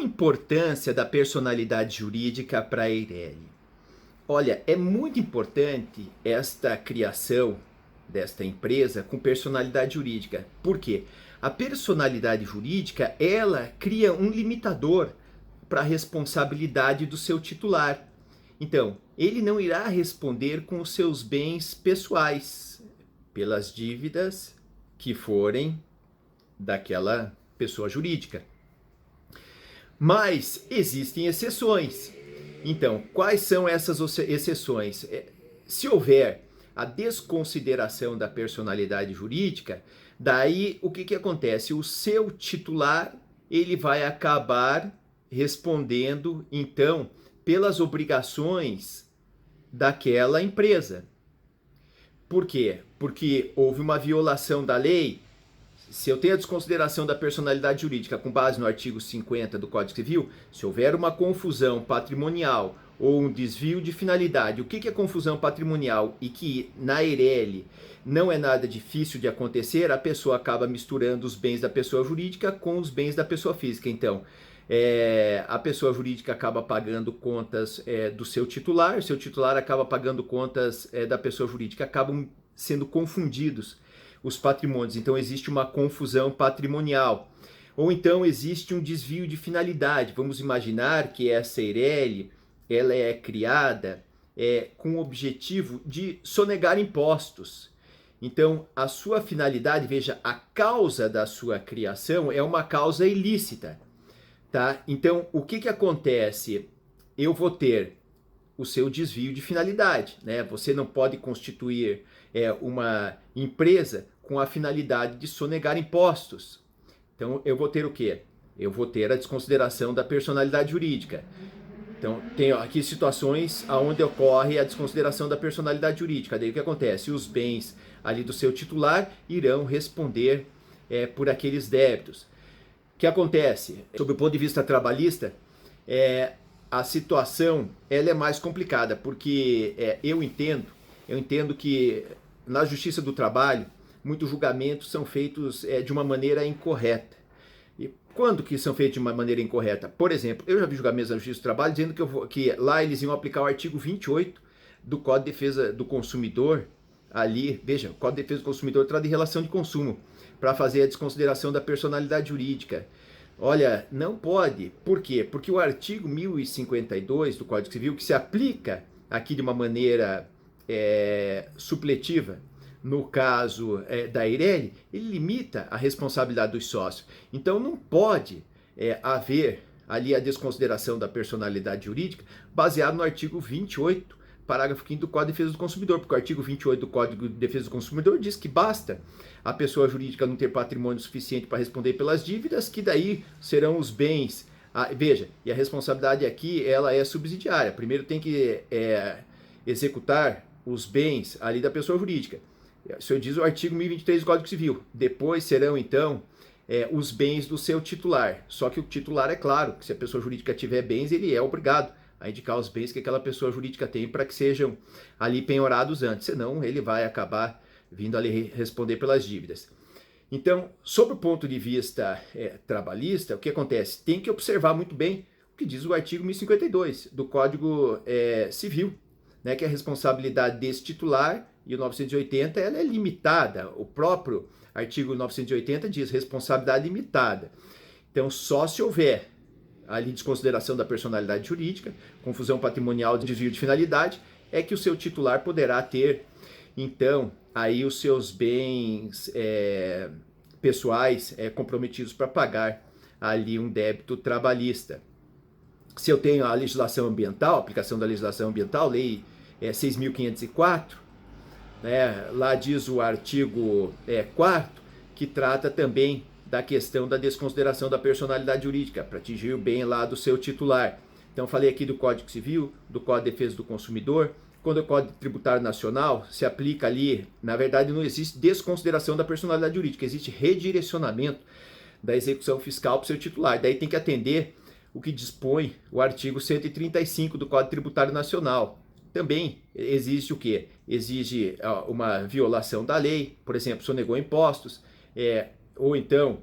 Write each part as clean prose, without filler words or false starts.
a importância da personalidade jurídica para a Eireli? Olha, é muito importante esta criação desta empresa com personalidade jurídica. Por quê? A personalidade jurídica, ela cria um limitador para a responsabilidade do seu titular. Então, ele não irá responder com os seus bens pessoais pelas dívidas que forem daquela pessoa jurídica. Mas existem exceções. Então, quais são essas exceções? Se houver a desconsideração da personalidade jurídica, daí o que acontece? O seu titular, ele vai acabar respondendo, então, pelas obrigações daquela empresa. Por quê? Porque houve uma violação da lei. Se eu tenho a desconsideração da personalidade jurídica com base no artigo 50 do Código Civil, se houver uma confusão patrimonial ou um desvio de finalidade, o que é confusão patrimonial e que na Eireli não é nada difícil de acontecer, a pessoa acaba misturando os bens da pessoa jurídica com os bens da pessoa física. Então, a pessoa jurídica acaba pagando contas do seu titular, o seu titular acaba pagando contas da pessoa jurídica, acabam sendo confundidos os patrimônios. Então existe uma confusão patrimonial. Ou então existe um desvio de finalidade. Vamos imaginar que essa Eireli, ela é criada com o objetivo de sonegar impostos. Então a sua finalidade, veja, a causa da sua criação é uma causa ilícita. Tá? Então o que acontece? Eu vou ter o seu desvio de finalidade, né? Você não pode constituir uma empresa com a finalidade de sonegar impostos. Então eu vou ter o quê? Eu vou ter a desconsideração da personalidade jurídica. Então tem aqui situações onde ocorre a desconsideração da personalidade jurídica. Daí o que acontece? Os bens ali do seu titular irão responder por aqueles débitos. O que acontece? Sob o ponto de vista trabalhista, a situação ela é mais complicada, porque eu entendo que na Justiça do Trabalho muitos julgamentos são feitos de uma maneira incorreta. E quando que são feitos de uma maneira incorreta? Por exemplo, eu já vi julgamentos na Justiça do Trabalho dizendo que lá eles iam aplicar o artigo 28 do Código de Defesa do Consumidor, ali, veja, o Código de Defesa do Consumidor trata de relação de consumo, para fazer a desconsideração da personalidade jurídica. Olha, não pode. Por quê? Porque o artigo 1052 do Código Civil, que se aplica aqui de uma maneira supletiva, no caso da Eireli, ele limita a responsabilidade dos sócios. Então não pode haver ali a desconsideração da personalidade jurídica baseado no artigo 28, parágrafo 5º do Código de Defesa do Consumidor, porque o artigo 28 do Código de Defesa do Consumidor diz que basta a pessoa jurídica não ter patrimônio suficiente para responder pelas dívidas, que daí serão os bens. Veja, e a responsabilidade aqui ela é subsidiária. Primeiro tem que executar os bens ali da pessoa jurídica. Isso diz o artigo 1023 do Código Civil. Depois serão, então, os bens do seu titular. Só que o titular, é claro, que se a pessoa jurídica tiver bens, ele é obrigado a indicar os bens que aquela pessoa jurídica tem para que sejam ali penhorados antes. Senão, ele vai acabar vindo ali responder pelas dívidas. Então, sob o ponto de vista trabalhista, o que acontece? Tem que observar muito bem o que diz o artigo 1052 do Código Civil, né, que a responsabilidade desse titular, e o 980 ela é limitada. O próprio artigo 980 diz responsabilidade limitada. Então, só se houver ali desconsideração da personalidade jurídica, confusão patrimonial, desvio de finalidade, é que o seu titular poderá ter, então, aí os seus bens pessoais comprometidos para pagar ali um débito trabalhista. Se eu tenho a legislação ambiental, a aplicação da legislação ambiental, lei 6.504, lá diz o artigo 4º, que trata também da questão da desconsideração da personalidade jurídica, para atingir o bem lá do seu titular. Então falei aqui do Código Civil, do Código de Defesa do Consumidor. Quando o Código Tributário Nacional se aplica ali, na verdade não existe desconsideração da personalidade jurídica, existe redirecionamento da execução fiscal para o seu titular. Daí tem que atender o que dispõe o artigo 135 do Código Tributário Nacional. Também existe o quê? Exige uma violação da lei, por exemplo, sonegou impostos, ou então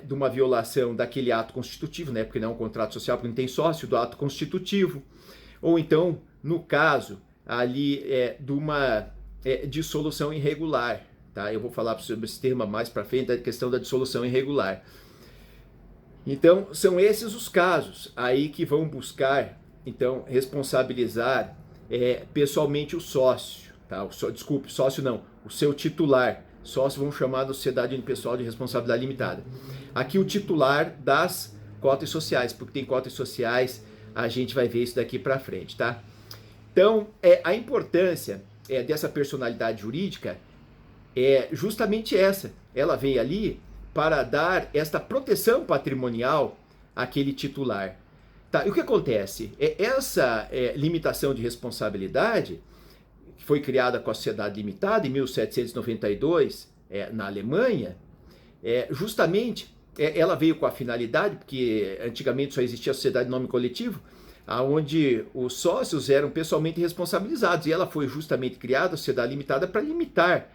de uma violação daquele ato constitutivo, né? Porque não é um contrato social, porque não tem sócio, do ato constitutivo, ou então, no caso ali de uma dissolução irregular, tá? Eu vou falar sobre esse tema mais para frente, da questão da dissolução irregular. Então, são esses os casos aí que vão buscar, então, responsabilizar pessoalmente o sócio, tá? Desculpe, sócio não, o seu titular. Sócio vamos chamar da sociedade unipessoal de responsabilidade limitada. Aqui o titular das cotas sociais, porque tem cotas sociais, a gente vai ver isso daqui para frente, tá? Então, a importância dessa personalidade jurídica é justamente essa. Ela veio ali para dar esta proteção patrimonial àquele titular. Tá? E o que acontece? Essa limitação de responsabilidade, que foi criada com a sociedade limitada em 1792, na Alemanha, justamente ela veio com a finalidade, porque antigamente só existia a sociedade de nome coletivo, onde os sócios eram pessoalmente responsabilizados, e ela foi justamente criada, a sociedade limitada, para limitar,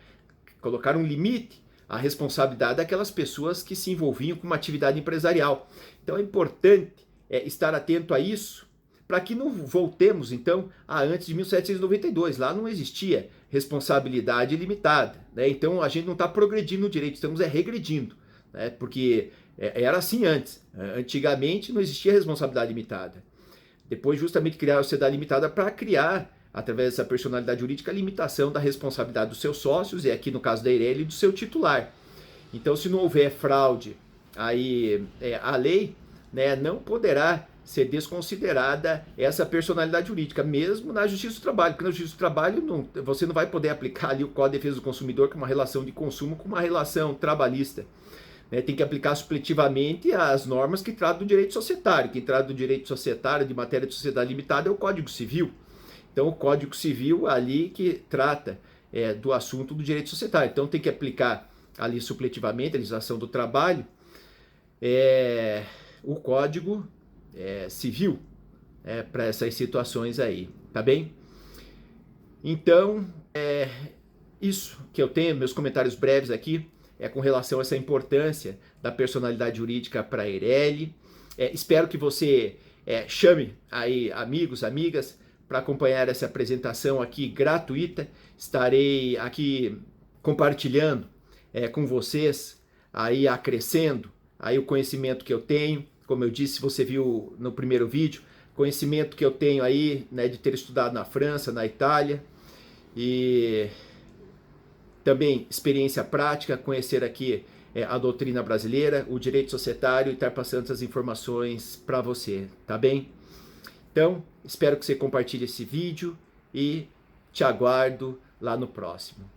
colocar um limite à responsabilidade daquelas pessoas que se envolviam com uma atividade empresarial. Então é importante estar atento a isso, para que não voltemos, então, a antes de 1792. Lá não existia responsabilidade limitada, né? Então a gente não está progredindo no direito, estamos regredindo, né? Porque era assim antes. Antigamente não existia responsabilidade limitada. Depois justamente criaram a sociedade limitada para criar, através dessa personalidade jurídica, a limitação da responsabilidade dos seus sócios, e aqui no caso da Eireli, do seu titular. Então, se não houver fraude aí a lei, né, não poderá ser desconsiderada essa personalidade jurídica, mesmo na Justiça do Trabalho, porque na Justiça do Trabalho você não vai poder aplicar ali o Código de Defesa do Consumidor, que é uma relação de consumo com uma relação trabalhista. Tem que aplicar supletivamente as normas que tratam do direito societário. Quem trata do direito societário de matéria de sociedade limitada é o Código Civil. Então, o Código Civil ali que trata do assunto do direito societário. Então, tem que aplicar ali supletivamente a legislação do trabalho, o Código Civil, para essas situações aí, tá bem? Então, isso que eu tenho, meus comentários breves aqui, com relação a essa importância da personalidade jurídica para a Eireli. Espero que você chame aí amigos, amigas, para acompanhar essa apresentação aqui gratuita. Estarei aqui compartilhando com vocês, aí acrescendo aí o conhecimento que eu tenho. Como eu disse, você viu no primeiro vídeo, conhecimento que eu tenho aí, né, de ter estudado na França, na Itália, e também experiência prática, conhecer aqui a doutrina brasileira, o direito societário, e estar passando essas informações para você, tá bem? Então, espero que você compartilhe esse vídeo e te aguardo lá no próximo.